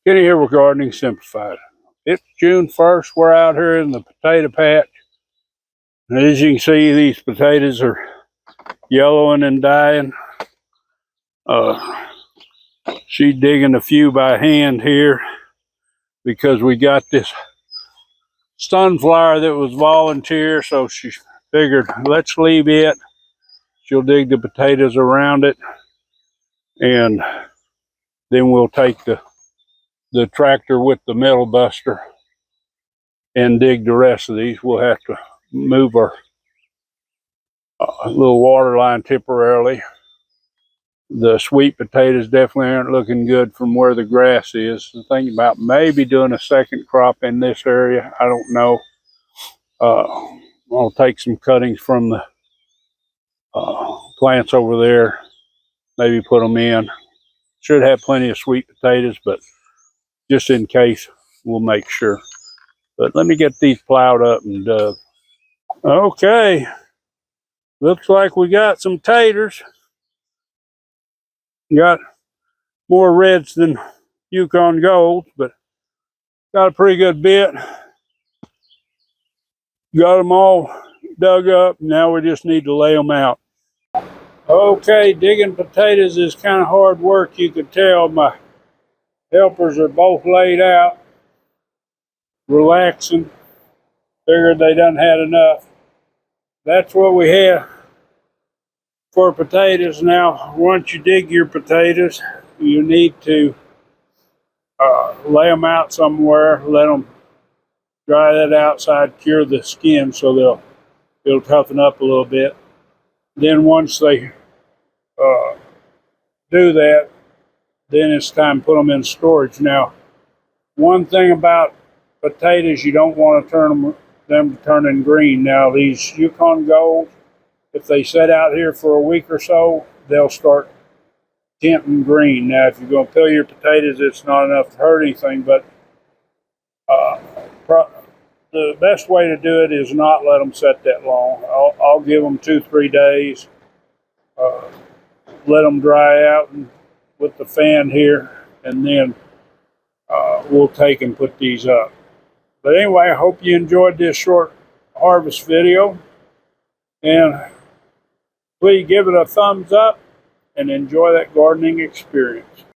Kenny here with Gardening Simplified. It's June 1st. We're out here in the potato patch. And as you can see, these potatoes are yellowing and dying. She's digging a few by hand here because we got this sunflower that was volunteer, so she figured let's leave it. She'll dig the potatoes around it, and then we'll take the tractor with the metal buster and dig the rest of these. We'll have to move our little water line temporarily. The sweet potatoes definitely aren't looking good from where the grass is. I'm thinking about maybe doing a second crop in this area. I don't know. I'll take some cuttings from the plants over there, maybe put them in. Should have plenty of sweet potatoes, but just in case, we'll make sure. But let me get these plowed up and dug. Okay, looks like we got some taters. Got more reds than Yukon Golds, but got a pretty good bit. Got them all dug up. Now we just need to lay them out. Okay, digging potatoes is kind of hard work. You could tell my helpers are both laid out, relaxing. Figured they done had enough. That's what we have for potatoes. Now, once you dig your potatoes, you need to lay them out somewhere, let them dry that outside, cure the skin so it'll toughen up a little bit. Then once they do that, then it's time to put them in storage. Now, one thing about potatoes, you don't want to turn them to turning green. Now, these Yukon Golds, if they set out here for a week or so, they'll start tinting green. Now, if you're going to peel your potatoes, it's not enough to hurt anything, but the best way to do it is not let them set that long. I'll give them 2-3 days, let them dry out with the fan here, and then we'll take and put these up. But anyway, I hope you enjoyed this short harvest video, and please give it a thumbs up and enjoy that gardening experience.